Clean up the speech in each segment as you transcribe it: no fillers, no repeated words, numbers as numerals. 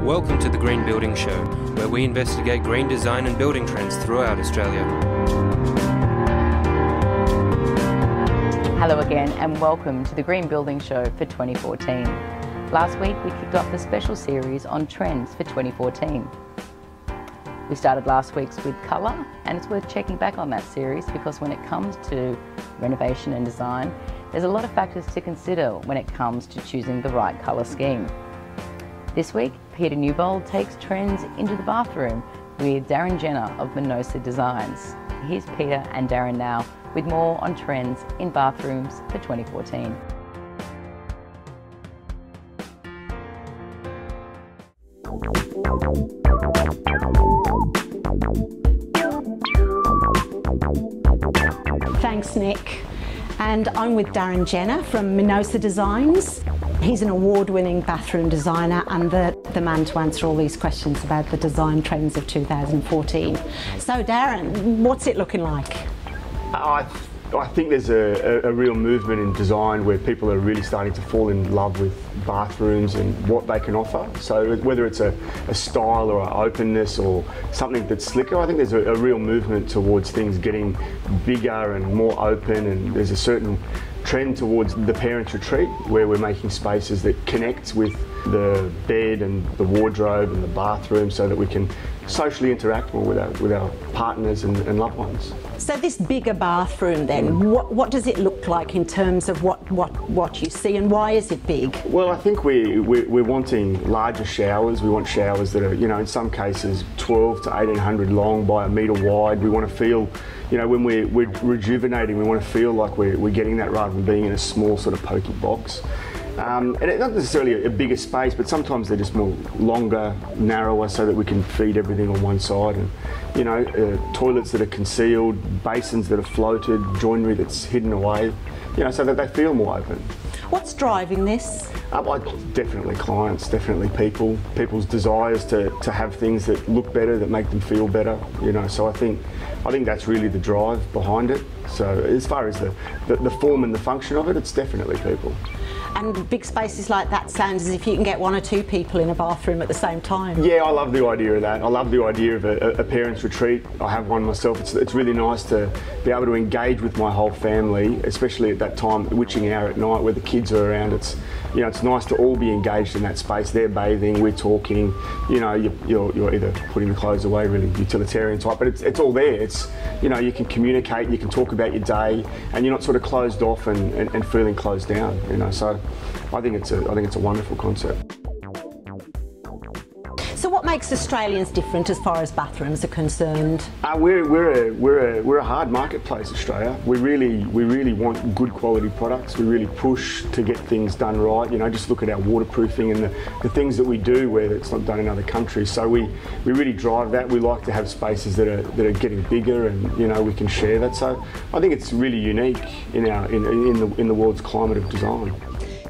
Welcome to the Green Building Show, where we investigate green design and building trends throughout Australia. Hello again and welcome to the Green Building Show for 2014. Last week we kicked off the special series on trends for 2014. We started last week's with colour, and it's worth checking back on that series because when it comes to renovation and design, there's a lot of factors to consider when it comes to choosing the right colour scheme. This week, Peter Newbold takes trends into the bathroom with Darren Jenner of Minosa Designs. Here's Peter and Darren now with more on trends in bathrooms for 2014. Thanks, Nick. And I'm with Darren Jenner from Minosa Designs. He's an award-winning bathroom designer and the man to answer all these questions about the design trends of 2014. So Darren, what's it looking like? I think there's a real movement in design where people are really starting to fall in love with bathrooms and what they can offer. So whether it's a style or an openness or something that's slicker, I think there's a real movement towards things getting bigger and more open, and there's a certain trend towards the parents' retreat where we're making spaces that connect with the bed and the wardrobe and the bathroom so that we can socially interact more with our partners and loved ones. So this bigger bathroom then, what does it look like in terms of what you see, and why is it big? Well, I think we're wanting larger showers. We want showers that are, in some cases 12 to 1800 long by a metre wide. We want to feel, when we're rejuvenating, we want to feel like we're getting that rather than being in a small sort of pokey box. And it's not necessarily a bigger space, but sometimes they're just more longer, narrower, so that we can feed everything on one side. And toilets that are concealed, basins that are floated, joinery that's hidden away, so that they feel more open. What's driving this? Definitely clients, definitely people's desires to have things that look better, that make them feel better. So I think that's really the drive behind it. So as far as the form and the function of it, it's definitely people. And big spaces like that sounds as if you can get one or two people in a bathroom at the same time. Yeah, I love the idea of that. I love the idea of a parents' retreat. I have one myself. It's really nice to be able to engage with my whole family, especially at that time, witching hour at night where the kids are around. It's nice to all be engaged in that space. They're bathing, we're talking. You're either putting the clothes away, really utilitarian type, but it's all there. It's you can communicate, you can talk about your day, and you're not sort of closed off and feeling closed down. So I think it's a wonderful concept. So what makes Australians different as far as bathrooms are concerned? We're a hard marketplace, Australia. We really want good quality products. We really push to get things done right. Just look at our waterproofing and the things that we do where it's not done in other countries. So we really drive that. We like to have spaces that are getting bigger, and we can share that. So I think it's really unique in the world's climate of design.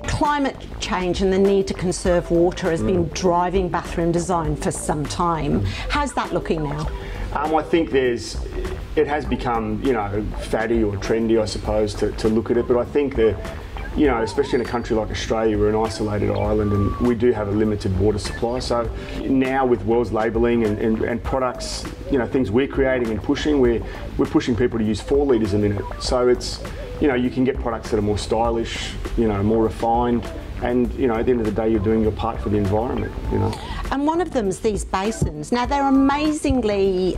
Climate change and the need to conserve water has been driving bathroom design for some time. How's that looking now? I think it has become, faddy or trendy, I suppose, to look at it. But I think that, especially in a country like Australia, we're an isolated island and we do have a limited water supply. So now with WELS labelling and products, things we're creating and pushing, we're pushing people to use 4 litres a minute. So it's, you can get products that are more stylish, more refined, and at the end of the day, you're doing your part for the environment. And one of them's these basins. Now they're amazingly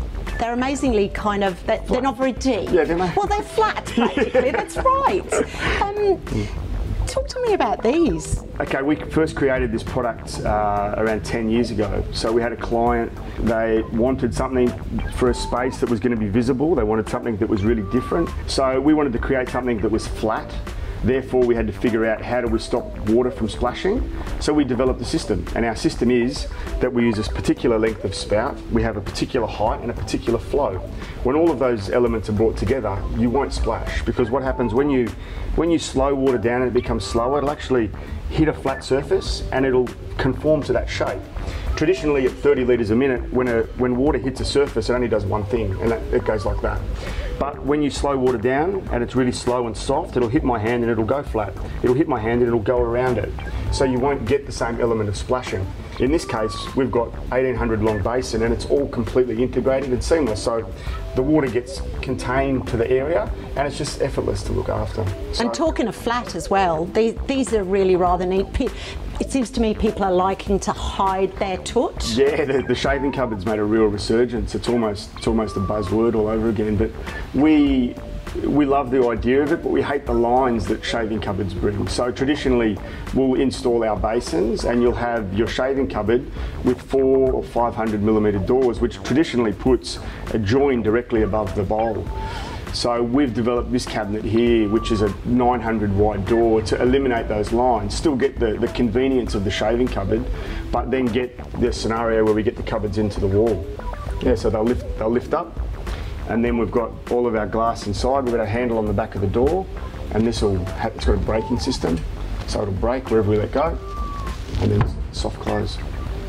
kind of they're not very deep. Yeah, well, they're flat basically. That's right. Talk to me about these. Okay, we first created this product around 10 years ago. So we had a client, they wanted something for a space that was going to be visible. They wanted something that was really different. So we wanted to create something that was flat. Therefore, we had to figure out how do we stop water from splashing. So we developed a system, and our system is that we use this particular length of spout, we have a particular height and a particular flow. When all of those elements are brought together, you won't splash, because what happens when you slow water down and it becomes slower, it'll actually hit a flat surface and it'll conform to that shape. Traditionally at 30 litres a minute, when water hits a surface, it only does one thing, and it goes like that. But when you slow water down and it's really slow and soft, it'll hit my hand and it'll go flat. It'll hit my hand and it'll go around it. So you won't get the same element of splashing. In this case, we've got 1800 long basin and it's all completely integrated and seamless. So the water gets contained to the area and it's just effortless to look after. So, and talking of flat as well, these are really rather neat. It seems to me people are liking to hide their touch. Yeah, the shaving cupboard's made a real resurgence. It's almost a buzzword all over again. But we love the idea of it, but we hate the lines that shaving cupboards bring. So traditionally, we'll install our basins and you'll have your shaving cupboard with 400 or 500 millimetre doors, which traditionally puts a join directly above the bowl. So we've developed this cabinet here, which is a 900 wide door, to eliminate those lines, still get the convenience of the shaving cupboard, but then get the scenario where we get the cupboards into the wall. Yeah, so they'll lift up, and then we've got all of our glass inside. We've got a handle on the back of the door, and it's got a braking system, so it'll brake wherever we let go, and then soft close.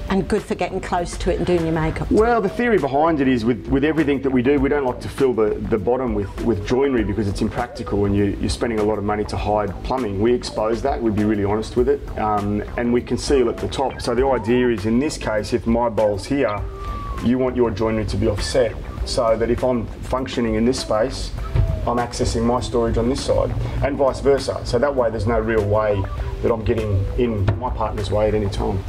And good for getting close to it and doing your makeup. Well, the theory behind it is with everything that we do, we don't like to fill the bottom with joinery because it's impractical and you're spending a lot of money to hide plumbing. We expose that, we'd be really honest with it, and we conceal at the top. So the idea is, in this case, if my bowl's here, you want your joinery to be offset, so that if I'm functioning in this space, I'm accessing my storage on this side, and vice versa. So that way there's no real way that I'm getting in my partner's way at any time.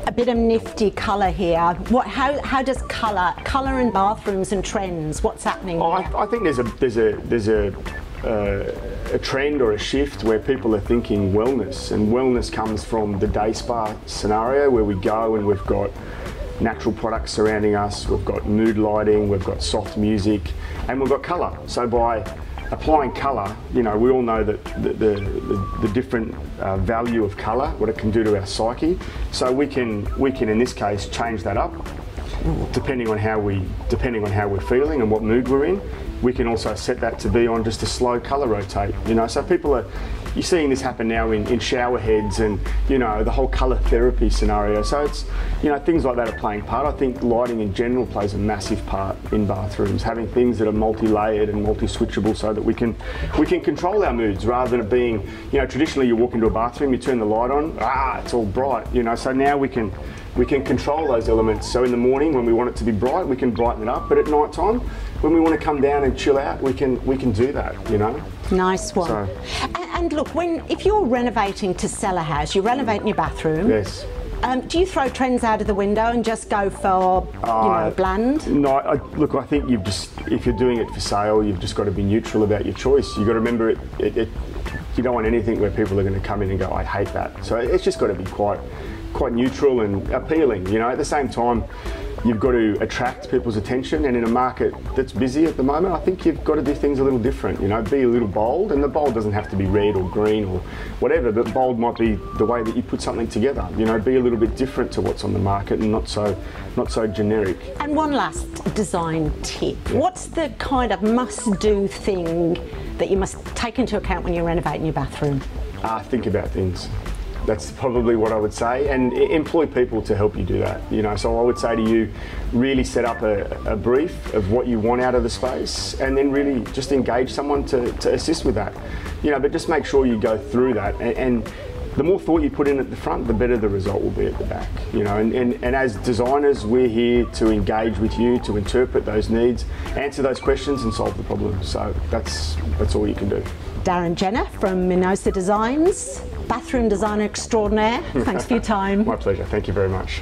A bit of nifty colour here. How does colour in bathrooms and trends? What's happening? I think there's a trend or a shift where people are thinking wellness, and wellness comes from the day spa scenario where we go and we've got natural products surrounding us, we've got mood lighting, we've got soft music, and we've got colour. So by applying colour, you know, we all know that the different value of colour, what it can do to our psyche. So we can in this case change that up depending on how we're feeling and what mood we're in. We can also set that to be on just a slow colour rotate, you know. So you're seeing this happen now in shower heads and, you know, the whole colour therapy scenario. So it's, you know, things like that are playing part. I think lighting in general plays a massive part in bathrooms, having things that are multi-layered and multi-switchable so that we can control our moods rather than it being, you know, traditionally you walk into a bathroom, you turn the light on, it's all bright, you know. So now we can control those elements. So in the morning when we want it to be bright, we can brighten it up, but at night time when we want to come down and chill out, we can do that, you know. Nice one. So, and look, if you're renovating to sell a house, you're renovating your bathroom. Yes. Do you throw trends out of the window and just go for, you know, bland? No, look, I think if you're doing it for sale, you've just got to be neutral about your choice. You've got to remember you don't want anything where people are going to come in and go, I hate that. So it's just got to be quite neutral and appealing, you know. At the same time, you've got to attract people's attention, and in a market that's busy at the moment, I think you've got to do things a little different, you know, be a little bold, and the bold doesn't have to be red or green or whatever, but bold might be the way that you put something together, you know, be a little bit different to what's on the market and not so generic. And one last design tip. Yeah. What's the kind of must-do thing that you must take into account when you're renovating your bathroom? Think about things. That's probably what I would say, and employ people to help you do that, you know. So I would say to you, really set up a brief of what you want out of the space, and then really just engage someone to assist with that, you know. But just make sure you go through that, and the more thought you put in at the front, the better the result will be at the back, you know. And as designers, we're here to engage with you, to interpret those needs, answer those questions and solve the problem. So that's all you can do. Darren Jenner from Minosa Designs, bathroom designer extraordinaire. Thanks for your time. My pleasure. Thank you very much.